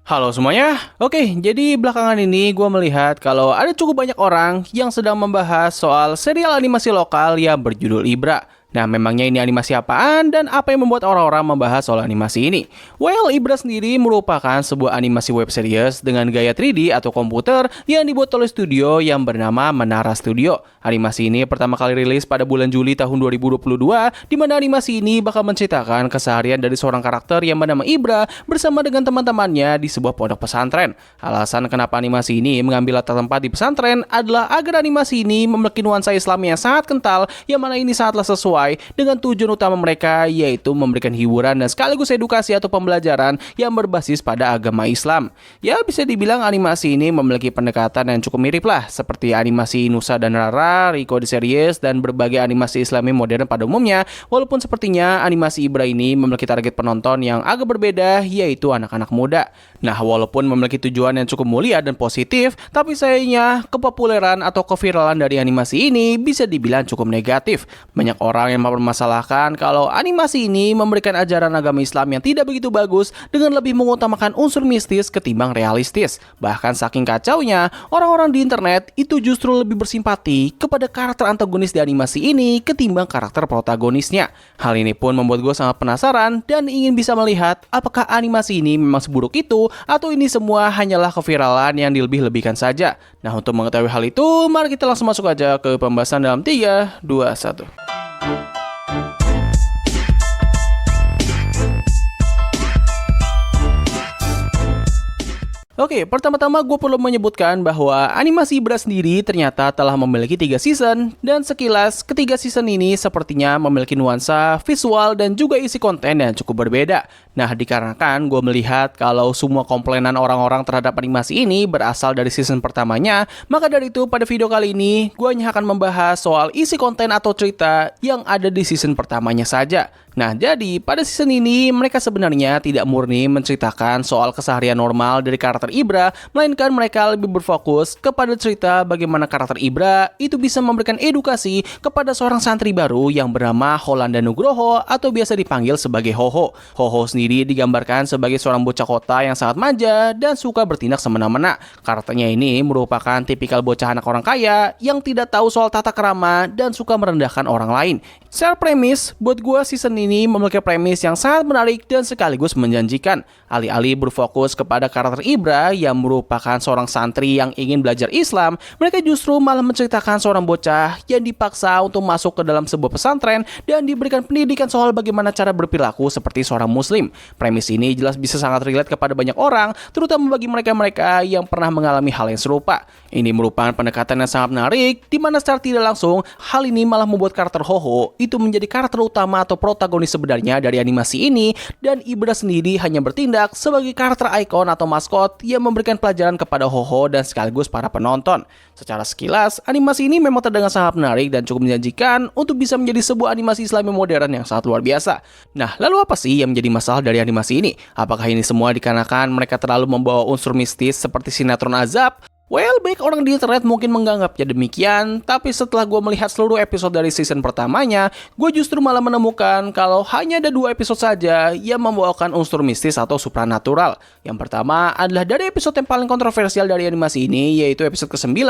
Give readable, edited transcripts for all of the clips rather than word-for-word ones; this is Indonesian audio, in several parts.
Halo semuanya, oke jadi belakangan ini gue melihat kalau ada cukup banyak orang yang sedang membahas soal serial animasi lokal yang berjudul Ibra. Nah memangnya ini animasi apaan dan apa yang membuat orang-orang membahas soal animasi ini? Well, Ibra sendiri merupakan sebuah animasi web series dengan gaya 3D atau komputer yang dibuat oleh studio yang bernama Menara Studio. Animasi ini pertama kali rilis pada bulan Juli tahun 2022, di mana animasi ini bakal menceritakan keseharian dari seorang karakter yang bernama Ibra bersama dengan teman-temannya di sebuah pondok pesantren. Alasan kenapa animasi ini mengambil latar tempat di pesantren adalah agar animasi ini memiliki nuansa Islami yang sangat kental, yang mana ini sangatlah sesuai dengan tujuan utama mereka, yaitu memberikan hiburan dan sekaligus edukasi atau pembelajaran yang berbasis pada agama Islam. Ya bisa dibilang animasi ini memiliki pendekatan yang cukup mirip lah, seperti animasi Nusa dan Rara, Rico the Series, dan berbagai animasi Islami modern pada umumnya. Walaupun sepertinya animasi Ibra ini memiliki target penonton yang agak berbeda, yaitu anak-anak muda. Nah walaupun memiliki tujuan yang cukup mulia dan positif, tapi sayangnya kepopuleran atau keviralan dari animasi ini bisa dibilang cukup negatif. Banyak orang yang mempermasalahkan kalau animasi ini memberikan ajaran agama Islam yang tidak begitu bagus dengan lebih mengutamakan unsur mistis ketimbang realistis. Bahkan saking kacaunya, orang-orang di internet itu justru lebih bersimpati kepada karakter antagonis di animasi ini ketimbang karakter protagonisnya. Hal ini pun membuat gue sangat penasaran dan ingin bisa melihat apakah animasi ini memang seburuk itu atau ini semua hanyalah keviralan yang dilebih-lebihkan saja. Nah untuk mengetahui hal itu, mari kita langsung masuk aja ke pembahasan dalam 3, 2, 1. Oke, pertama-tama gue perlu menyebutkan bahwa animasi Ibra sendiri ternyata telah memiliki 3 season, dan sekilas ketiga season ini sepertinya memiliki nuansa, visual, dan juga isi konten yang cukup berbeda. Nah, dikarenakan gue melihat kalau semua komplainan orang-orang terhadap animasi ini berasal dari season pertamanya, maka dari itu pada video kali ini gue hanya akan membahas soal isi konten atau cerita yang ada di season pertamanya saja. Nah, jadi pada season ini mereka sebenarnya tidak murni menceritakan soal keseharian normal dari karakter Ibra, melainkan mereka lebih berfokus kepada cerita bagaimana karakter Ibra itu bisa memberikan edukasi kepada seorang santri baru yang bernama Holanda Nugroho atau biasa dipanggil sebagai Hoho. Hoho sendiri digambarkan sebagai seorang bocah kota yang sangat manja dan suka bertindak semena-mena. Karakternya ini merupakan tipikal bocah anak orang kaya yang tidak tahu soal tata krama dan suka merendahkan orang lain. Secara premis, buat gue season ini memiliki premis yang sangat menarik dan sekaligus menjanjikan. Alih-alih berfokus kepada karakter Ibra yang merupakan seorang santri yang ingin belajar Islam, mereka justru malah menceritakan seorang bocah yang dipaksa untuk masuk ke dalam sebuah pesantren dan diberikan pendidikan soal bagaimana cara berperilaku seperti seorang muslim. Premis ini jelas bisa sangat relate kepada banyak orang, terutama bagi mereka-mereka yang pernah mengalami hal yang serupa. Ini merupakan pendekatan yang sangat menarik, di mana secara tidak langsung, hal ini malah membuat karakter Hoho itu menjadi karakter utama atau protagonis sebenarnya dari animasi ini, dan Ibra sendiri hanya bertindak sebagai karakter ikon atau maskot yang memberikan pelajaran kepada Hoho dan sekaligus para penonton. Secara sekilas, animasi ini memang terdengar sangat menarik dan cukup menjanjikan untuk bisa menjadi sebuah animasi Islami modern yang sangat luar biasa. Nah, lalu apa sih yang menjadi masalah dari animasi ini? Apakah ini semua dikarenakan mereka terlalu membawa unsur mistis seperti sinetron azab? Well, banyak orang di internet mungkin menganggapnya demikian, tapi setelah gue melihat seluruh episode dari season pertamanya, gue justru malah menemukan kalau hanya ada 2 episode saja yang membawakan unsur mistis atau supranatural. Yang pertama adalah dari episode yang paling kontroversial dari animasi ini, yaitu episode ke-9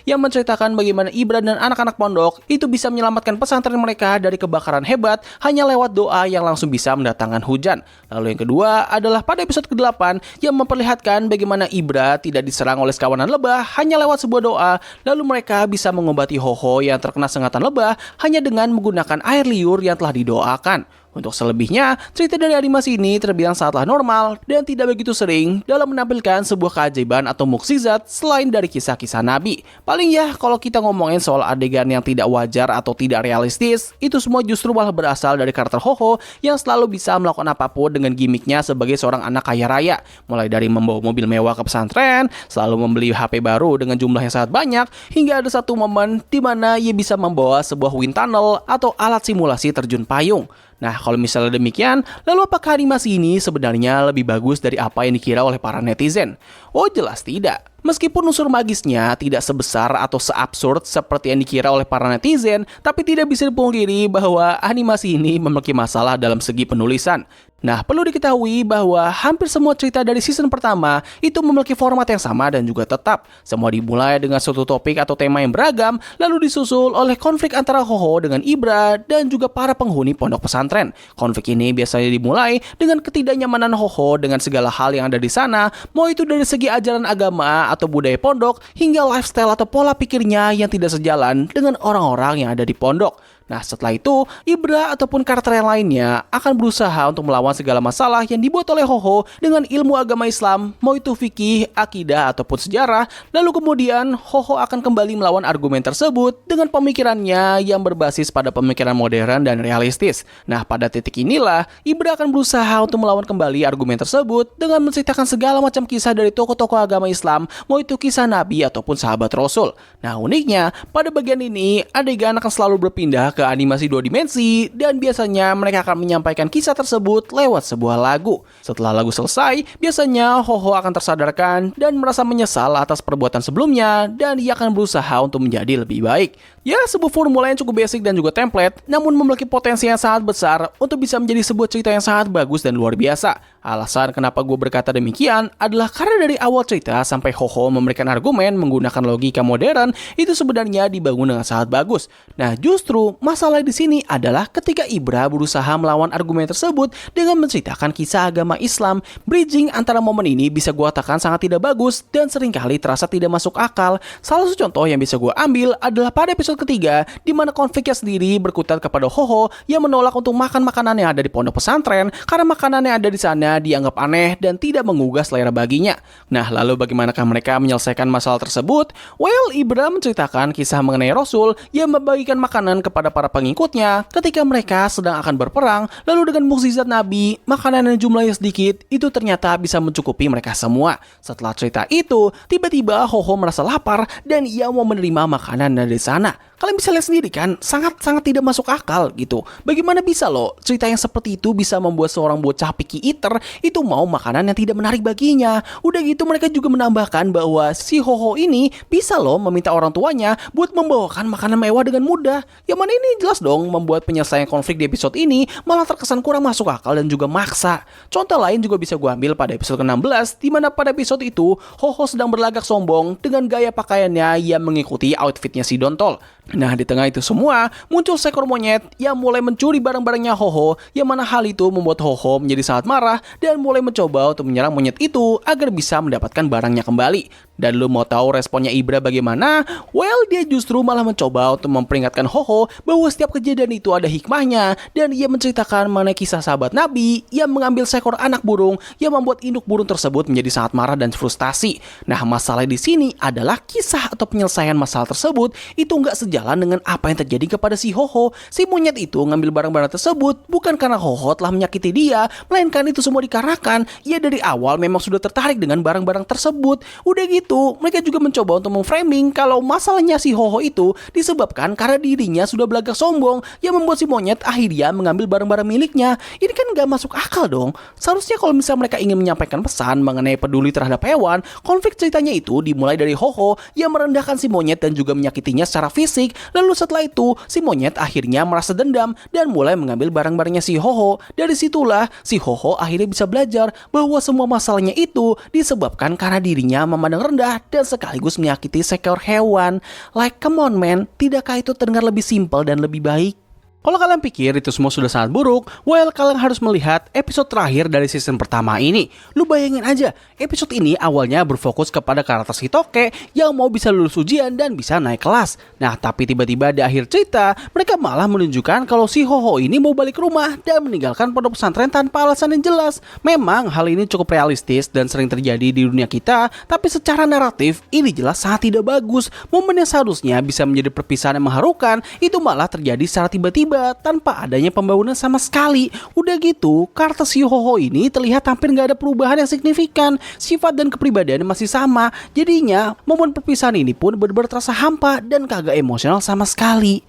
yang menceritakan bagaimana Ibra dan anak-anak pondok itu bisa menyelamatkan pesantren mereka dari kebakaran hebat hanya lewat doa yang langsung bisa mendatangkan hujan. Lalu yang kedua adalah pada episode ke-8 yang memperlihatkan bagaimana Ibra tidak diserang oleh sekawanan lebah hanya lewat sebuah doa, lalu mereka bisa mengobati Hoho yang terkena sengatan lebah hanya dengan menggunakan air liur yang telah didoakan. Untuk selebihnya, cerita dari animasi ini terbilang sangatlah normal dan tidak begitu sering dalam menampilkan sebuah keajaiban atau mukjizat selain dari kisah-kisah Nabi. Paling ya, kalau kita ngomongin soal adegan yang tidak wajar atau tidak realistis, itu semua justru malah berasal dari karakter Hoho yang selalu bisa melakukan apapun dengan gimmicknya sebagai seorang anak kaya raya. Mulai dari membawa mobil mewah ke pesantren, selalu membeli HP baru dengan jumlah yang sangat banyak, hingga ada satu momen di mana ia bisa membawa sebuah wind tunnel atau alat simulasi terjun payung. Nah, kalau misalnya demikian, lalu apakah animasi ini sebenarnya lebih bagus dari apa yang dikira oleh para netizen? Oh, jelas tidak. Meskipun unsur magisnya tidak sebesar atau seabsurd seperti yang dikira oleh para netizen, tapi tidak bisa dipungkiri bahwa animasi ini memiliki masalah dalam segi penulisan. Nah, perlu diketahui bahwa hampir semua cerita dari season pertama itu memiliki format yang sama dan juga tetap. Semua dimulai dengan suatu topik atau tema yang beragam, lalu disusul oleh konflik antara Ho-Ho dengan Ibra dan juga para penghuni pondok pesantren. Konflik ini biasanya dimulai dengan ketidaknyamanan Ho-Ho dengan segala hal yang ada di sana, mau itu dari segi ajaran agama atau budaya pondok, hingga lifestyle atau pola pikirnya yang tidak sejalan dengan orang-orang yang ada di pondok. Nah, setelah itu, Ibra ataupun karakter yang lainnya akan berusaha untuk melawan segala masalah yang dibuat oleh Ho-Ho dengan ilmu agama Islam, mau itu fikih, akidah, ataupun sejarah. Lalu kemudian, Ho-Ho akan kembali melawan argumen tersebut dengan pemikirannya yang berbasis pada pemikiran modern dan realistis. Nah, pada titik inilah, Ibra akan berusaha untuk melawan kembali argumen tersebut dengan menceritakan segala macam kisah dari tokoh-tokoh agama Islam, mau itu kisah Nabi ataupun sahabat Rasul. Nah, uniknya, pada bagian ini, adegan akan selalu berpindah ke animasi 2 dimensi dan biasanya mereka akan menyampaikan kisah tersebut lewat sebuah lagu. Setelah lagu selesai, biasanya Ho-Ho akan tersadarkan dan merasa menyesal atas perbuatan sebelumnya dan ia akan berusaha untuk menjadi lebih baik. Ya, sebuah formula yang cukup basic dan juga template, namun memiliki potensi yang sangat besar untuk bisa menjadi sebuah cerita yang sangat bagus dan luar biasa. Alasan kenapa gue berkata demikian adalah karena dari awal cerita sampai Ho-Ho memberikan argumen menggunakan logika modern itu sebenarnya dibangun dengan sangat bagus. Nah, justru masalah di sini adalah ketika Ibra berusaha melawan argumen tersebut dengan menceritakan kisah agama Islam. Bridging antara momen ini bisa gue katakan sangat tidak bagus dan seringkali terasa tidak masuk akal. Salah satu contoh yang bisa gue ambil adalah pada episode ketiga, di mana konfliknya sendiri berkutat kepada Ho-Ho yang menolak untuk makan makanan yang ada di pondok pesantren karena makanan yang ada di sana dianggap aneh dan tidak menggugah selera baginya. Nah, lalu bagaimanakah mereka menyelesaikan masalah tersebut? Well, Ibra menceritakan kisah mengenai Rasul yang membagikan makanan kepada para pengikutnya ketika mereka sedang akan berperang, lalu dengan mukjizat Nabi, makanan yang jumlahnya sedikit itu ternyata bisa mencukupi mereka semua. Setelah cerita itu, tiba-tiba Ho-Ho merasa lapar dan ia mau menerima makanan dari sana. Kalian bisa lihat sendiri kan, sangat-sangat tidak masuk akal gitu. Bagaimana bisa loh cerita yang seperti itu bisa membuat seorang bocah picky eater itu mau makanan yang tidak menarik baginya. Udah gitu mereka juga menambahkan bahwa si Ho-Ho ini bisa loh meminta orang tuanya buat membawakan makanan mewah dengan mudah. Yang mana ini jelas dong membuat penyelesaian konflik di episode ini malah terkesan kurang masuk akal dan juga maksa. Contoh lain juga bisa gue ambil pada episode ke-16, di mana pada episode itu Ho-Ho sedang berlagak sombong dengan gaya pakaiannya yang mengikuti outfitnya si Dontol. Nah, di tengah itu semua, muncul seekor monyet yang mulai mencuri barang-barangnya Ho-Ho, yang mana hal itu membuat Ho-Ho menjadi sangat marah dan mulai mencoba untuk menyerang monyet itu agar bisa mendapatkan barangnya kembali. Dan lu mau tahu responnya Ibra bagaimana? Well, dia justru malah mencoba untuk memperingatkan Ho-Ho bahwa setiap kejadian itu ada hikmahnya, dan ia menceritakan mengenai kisah sahabat Nabi yang mengambil seekor anak burung yang membuat induk burung tersebut menjadi sangat marah dan frustasi. Nah, masalah di sini adalah kisah atau penyelesaian masalah tersebut itu nggak sejalan dengan apa yang terjadi kepada si Ho-Ho. Si monyet itu ngambil barang-barang tersebut bukan karena Ho-Ho telah menyakiti dia, melainkan itu semua dikarenakan ia dari awal memang sudah tertarik dengan barang-barang tersebut. Udah gitu, mereka juga mencoba untuk memframing kalau masalahnya si Ho-Ho itu disebabkan karena dirinya sudah belagak sombong yang membuat si monyet akhirnya mengambil barang-barang miliknya. Ini kan gak masuk akal dong. Seharusnya kalau misalnya mereka ingin menyampaikan pesan mengenai peduli terhadap hewan, konflik ceritanya itu dimulai dari Ho-Ho yang merendahkan si monyet dan juga menyakitinya secara fisik. Lalu setelah itu, si monyet akhirnya merasa dendam dan mulai mengambil barang-barangnya si Ho-Ho. Dari situlah si Ho-Ho akhirnya bisa belajar bahwa semua masalahnya itu disebabkan karena dirinya memandang rendah dan sekaligus menyakiti seekor hewan. Like, come on man, tidakkah itu terdengar lebih simpel dan lebih baik? Kalau kalian pikir itu semua sudah sangat buruk, well, kalian harus melihat episode terakhir dari season pertama ini. Lu bayangin aja, episode ini awalnya berfokus kepada karakter si Toke yang mau bisa lulus ujian dan bisa naik kelas. Nah, tapi tiba-tiba di akhir cerita, mereka malah menunjukkan kalau si Ho-Ho ini mau balik rumah dan meninggalkan pondok pesantren tanpa alasan yang jelas. Memang hal ini cukup realistis dan sering terjadi di dunia kita, tapi secara naratif ini jelas sangat tidak bagus. Momen yang seharusnya bisa menjadi perpisahan yang mengharukan, itu malah terjadi secara tiba-tiba tanpa adanya pembangunan sama sekali. Udah gitu, karakter si Ho-Ho ini terlihat hampir gak ada perubahan yang signifikan. Sifat dan kepribadiannya masih sama. Jadinya, momen perpisahan ini pun benar-benar terasa hampa dan kagak emosional sama sekali.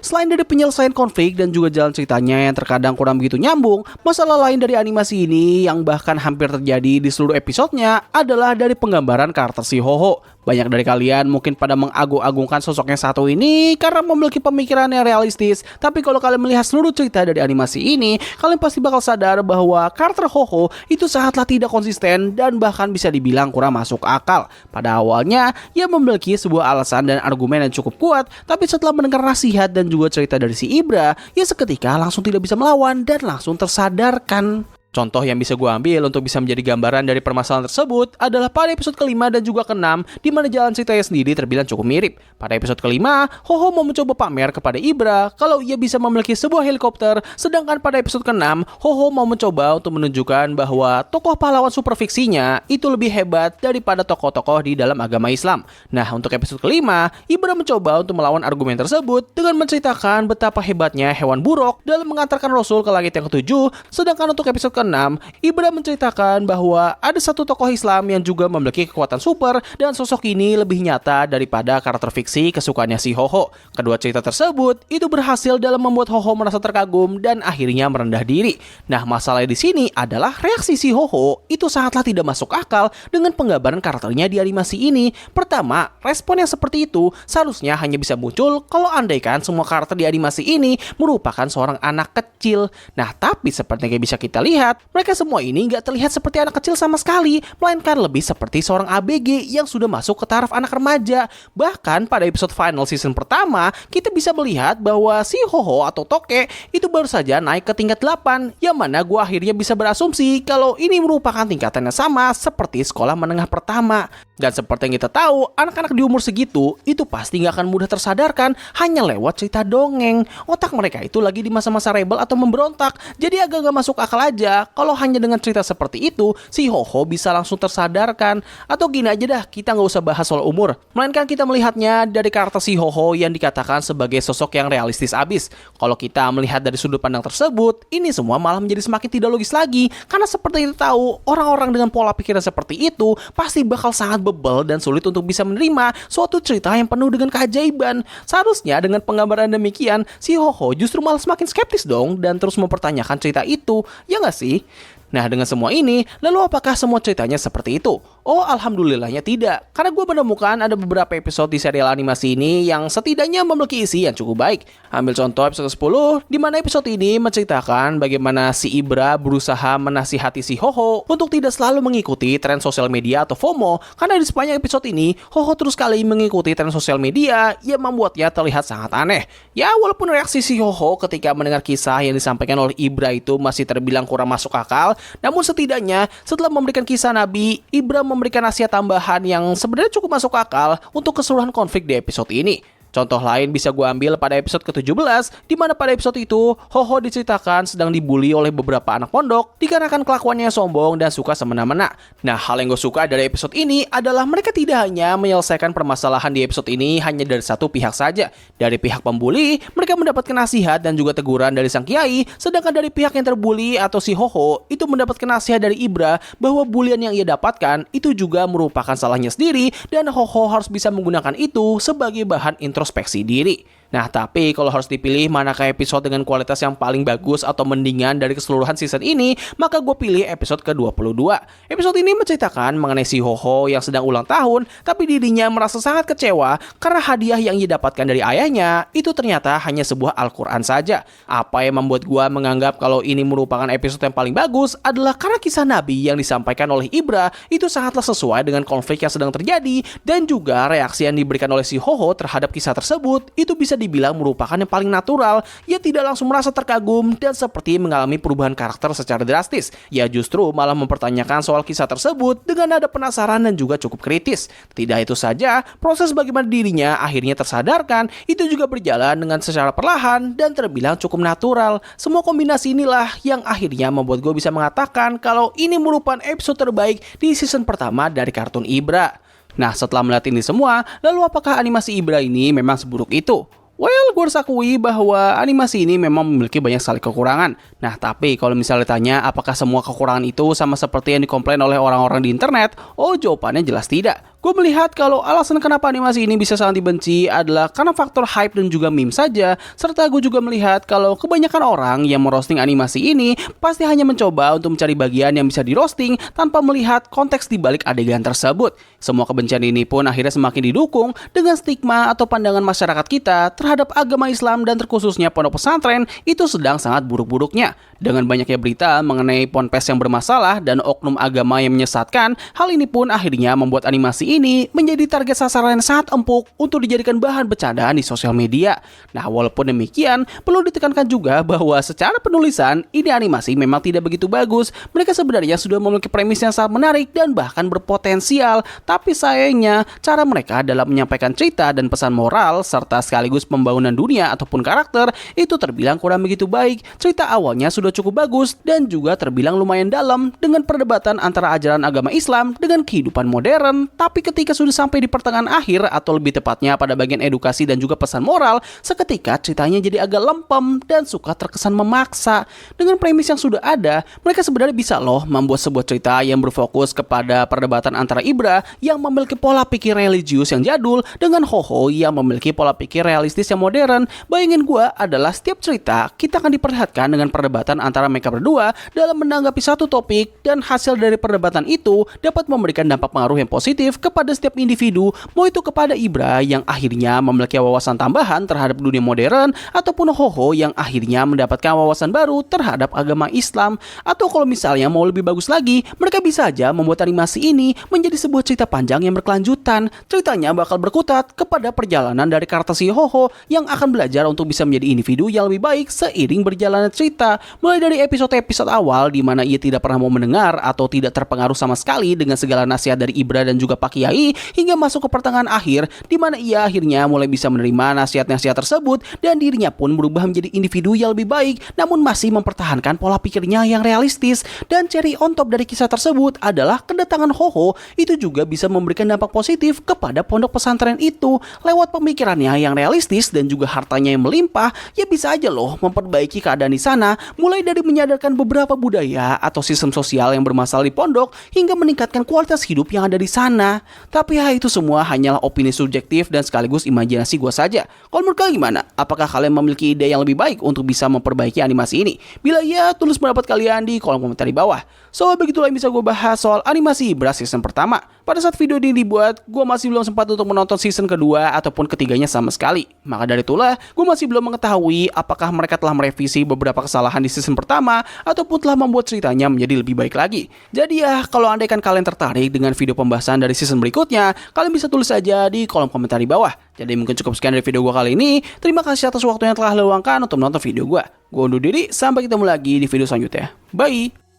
Selain dari penyelesaian konflik dan juga jalan ceritanya yang terkadang kurang begitu nyambung, masalah lain dari animasi ini yang bahkan hampir terjadi di seluruh episodenya adalah dari penggambaran karakter si Ho-Ho. Banyak dari kalian mungkin pada mengagung-agungkan sosok yang satu ini karena memiliki pemikiran yang realistis. Tapi kalau kalian melihat seluruh cerita dari animasi ini, kalian pasti bakal sadar bahwa karakter Ho-Ho itu sangatlah tidak konsisten dan bahkan bisa dibilang kurang masuk akal. Pada awalnya, ia memiliki sebuah alasan dan argumen yang cukup kuat, tapi setelah mendengar nasihat dan juga cerita dari si Ibra, ia seketika langsung tidak bisa melawan dan langsung tersadarkan. Contoh yang bisa gue ambil untuk bisa menjadi gambaran dari permasalahan tersebut adalah pada episode kelima dan juga keenam, di mana jalan ceritanya sendiri terbilang cukup mirip. Pada episode kelima, Ho-Ho mau mencoba pamer kepada Ibra kalau ia bisa memiliki sebuah helikopter, sedangkan pada episode keenam, Ho-Ho mau mencoba untuk menunjukkan bahwa tokoh pahlawan super fiksinya itu lebih hebat daripada tokoh-tokoh di dalam agama Islam. Nah, untuk episode kelima, Ibra mencoba untuk melawan argumen tersebut dengan menceritakan betapa hebatnya hewan buruk dalam mengantarkan Rasul ke langit yang ketujuh, sedangkan untuk episode ke-6, Ibra menceritakan bahwa ada satu tokoh Islam yang juga memiliki kekuatan super dan sosok ini lebih nyata daripada karakter fiksi kesukaannya si Ho-Ho. Kedua cerita tersebut itu berhasil dalam membuat Ho-Ho merasa terkagum dan akhirnya merendah diri. Nah, masalahnya di sini adalah reaksi si Ho-Ho itu sangatlah tidak masuk akal dengan penggambaran karakternya di animasi ini. Pertama, respon yang seperti itu seharusnya hanya bisa muncul kalau andaikan semua karakter di animasi ini merupakan seorang anak kecil. Nah, tapi seperti yang bisa kita lihat, mereka semua ini nggak terlihat seperti anak kecil sama sekali, melainkan lebih seperti seorang ABG yang sudah masuk ke taraf anak remaja. Bahkan pada episode final season pertama, kita bisa melihat bahwa si Ho-Ho atau Toke itu baru saja naik ke tingkat 8, yang mana gue akhirnya bisa berasumsi kalau ini merupakan tingkatan yang sama seperti sekolah menengah pertama. Dan seperti yang kita tahu, anak-anak di umur segitu itu pasti nggak akan mudah tersadarkan hanya lewat cerita dongeng. Otak mereka itu lagi di masa-masa rebel atau memberontak, jadi agak gak masuk akal aja kalau hanya dengan cerita seperti itu si Ho-Ho bisa langsung tersadarkan. Atau gini aja dah, kita nggak usah bahas soal umur, melainkan kita melihatnya dari karakter si Ho-Ho yang dikatakan sebagai sosok yang realistis abis. Kalau kita melihat dari sudut pandang tersebut, ini semua malah menjadi semakin tidak logis lagi, karena seperti kita tahu, orang-orang dengan pola pikiran seperti itu pasti bakal sangat bebel dan sulit untuk bisa menerima suatu cerita yang penuh dengan keajaiban. Seharusnya dengan penggambaran demikian, si Ho-Ho justru malah semakin skeptis dong dan terus mempertanyakan cerita itu, ya nggak sih? Nah, dengan semua ini, lalu apakah semua ceritanya seperti itu? Oh, alhamdulillahnya tidak. Karena gue menemukan ada beberapa episode di serial animasi ini yang setidaknya memiliki isi yang cukup baik. Ambil contoh episode 10, di mana episode ini menceritakan bagaimana si Ibra berusaha menasihati si Ho-Ho untuk tidak selalu mengikuti tren sosial media atau FOMO. Karena di sepanjang episode ini, Ho-Ho terus kali mengikuti tren sosial media yang membuatnya terlihat sangat aneh. Ya, walaupun reaksi si Ho-Ho ketika mendengar kisah yang disampaikan oleh Ibra itu masih terbilang kurang masuk akal, namun setidaknya setelah memberikan kisah Nabi, Ibra memberikan nasihat tambahan yang sebenarnya cukup masuk akal untuk keseluruhan konflik di episode ini. Contoh lain bisa gue ambil pada episode ke-17, di mana pada episode itu, Ho-Ho diceritakan sedang dibully oleh beberapa anak pondok dikarenakan kelakuannya yang sombong dan suka semena-mena. Nah, hal yang gue suka dari episode ini adalah mereka tidak hanya menyelesaikan permasalahan di episode ini hanya dari satu pihak saja. Dari pihak pembuli, mereka mendapatkan nasihat dan juga teguran dari sang kiai, sedangkan dari pihak yang terbuli atau si Ho-Ho itu mendapatkan nasihat dari Ibra bahwa bulian yang ia dapatkan itu juga merupakan salahnya sendiri dan Ho-Ho harus bisa menggunakan itu sebagai bahan introspeksi diri. Nah, tapi kalau harus dipilih manakah episode dengan kualitas yang paling bagus atau mendingan dari keseluruhan season ini, maka gue pilih episode ke-22. Episode ini menceritakan mengenai si Ho-Ho yang sedang ulang tahun, tapi dirinya merasa sangat kecewa karena hadiah yang ia dapatkan dari ayahnya itu ternyata hanya sebuah Al-Quran saja. Apa yang membuat gue menganggap kalau ini merupakan episode yang paling bagus adalah karena kisah Nabi yang disampaikan oleh Ibra itu sangatlah sesuai dengan konflik yang sedang terjadi, dan juga reaksi yang diberikan oleh si Ho-Ho terhadap kisah tersebut itu bisa dibilang merupakan yang paling natural. Ia tidak langsung merasa terkagum dan seperti mengalami perubahan karakter secara drastis. Ia justru malah mempertanyakan soal kisah tersebut dengan nada penasaran dan juga cukup kritis. Tidak itu saja, proses bagaimana dirinya akhirnya tersadarkan itu juga berjalan dengan secara perlahan dan terbilang cukup natural. Semua kombinasi inilah yang akhirnya membuat gue bisa mengatakan kalau ini merupakan episode terbaik di season pertama dari kartun Ibra. Nah, setelah melihat ini semua, lalu apakah animasi Ibra ini memang seburuk itu? Well, gue harus akui bahwa animasi ini memang memiliki banyak sekali kekurangan. Nah, tapi kalau misalnya ditanya apakah semua kekurangan itu sama seperti yang dikomplain oleh orang-orang di internet, oh jawabannya jelas tidak. Gue melihat kalau alasan kenapa animasi ini bisa sangat dibenci adalah karena faktor hype dan juga meme saja, serta gue juga melihat kalau kebanyakan orang yang merosting animasi ini pasti hanya mencoba untuk mencari bagian yang bisa dirosting tanpa melihat konteks di balik adegan tersebut. Semua kebencian ini pun akhirnya semakin didukung dengan stigma atau pandangan masyarakat kita terhadap agama Islam dan terkhususnya pondok pesantren itu sedang sangat buruk-buruknya. Dengan banyaknya berita mengenai ponpes yang bermasalah dan oknum agama yang menyesatkan, hal ini pun akhirnya membuat animasi ini menjadi target sasaran yang sangat empuk untuk dijadikan bahan bercandaan di sosial media. Nah, walaupun demikian, perlu ditekankan juga bahwa secara penulisan, ini animasi memang tidak begitu bagus. Mereka sebenarnya sudah memiliki premis yang sangat menarik dan bahkan berpotensial, tapi sayangnya cara mereka dalam menyampaikan cerita dan pesan moral serta sekaligus pembangunan dunia ataupun karakter itu terbilang kurang begitu baik. Cerita awalnya sudah cukup bagus dan juga terbilang lumayan dalam dengan perdebatan antara ajaran agama Islam dengan kehidupan modern, tapi ketika sudah sampai di pertengahan akhir atau lebih tepatnya pada bagian edukasi dan juga pesan moral, seketika ceritanya jadi agak lempem dan suka terkesan memaksa. Dengan premis yang sudah ada, mereka sebenarnya bisa loh membuat sebuah cerita yang berfokus kepada perdebatan antara Ibra yang memiliki pola pikir religius yang jadul dengan Ho-Ho yang memiliki pola pikir realistis yang modern. Bayangin gue adalah setiap cerita kita akan diperlihatkan dengan perdebatan antara mereka berdua dalam menanggapi satu topik, dan hasil dari perdebatan itu dapat memberikan dampak pengaruh yang positif kepada setiap individu, mau itu kepada Ibra yang akhirnya memiliki wawasan tambahan terhadap dunia modern ataupun Ho-Ho yang akhirnya mendapatkan wawasan baru terhadap agama Islam. Atau kalau misalnya mau lebih bagus lagi, mereka bisa aja membuat animasi ini menjadi sebuah cerita panjang yang berkelanjutan. Ceritanya bakal berkutat kepada perjalanan dari karakter si Ho-Ho yang akan belajar untuk bisa menjadi individu yang lebih baik seiring berjalannya cerita. Mulai dari episode-episode awal di mana ia tidak pernah mau mendengar atau tidak terpengaruh sama sekali dengan segala nasihat dari Ibra dan juga Pak Kiai, hingga masuk ke pertengahan akhir di mana ia akhirnya mulai bisa menerima nasihat-nasihat tersebut dan dirinya pun berubah menjadi individu yang lebih baik namun masih mempertahankan pola pikirnya yang realistis. Dan cherry on top dari kisah tersebut adalah kedatangan Ho-Ho itu juga bisa memberikan dampak positif kepada pondok pesantren itu lewat pemikirannya yang realistis dan juga hartanya yang melimpah. Ya bisa aja loh memperbaiki keadaan di sana, mulai dari menyadarkan beberapa budaya atau sistem sosial yang bermasalah di pondok hingga meningkatkan kualitas hidup yang ada di sana. Tapi ya itu semua hanyalah opini subjektif dan sekaligus imajinasi gue saja. Kalau menurut kalian gimana? Apakah kalian memiliki ide yang lebih baik untuk bisa memperbaiki animasi ini? Bila iya, tulis pendapat kalian di kolom komentar di bawah. So, begitulah yang bisa gue bahas soal animasi Ibra season pertama. Pada saat video ini dibuat, gue masih belum sempat untuk menonton season kedua ataupun ketiganya sama sekali. Maka dari itulah, gue masih belum mengetahui apakah mereka telah merevisi beberapa kesalahan di season pertama ataupun telah membuat ceritanya menjadi lebih baik lagi. Jadi ya, kalau andaikan kalian tertarik dengan video pembahasan dari season berikutnya, kalian bisa tulis saja di kolom komentar di bawah. Jadi mungkin cukup sekian dari video gue kali ini. Terima kasih atas waktu yang telah luangkan untuk menonton video gue. Gue undur diri, sampai ketemu lagi di video selanjutnya. Bye!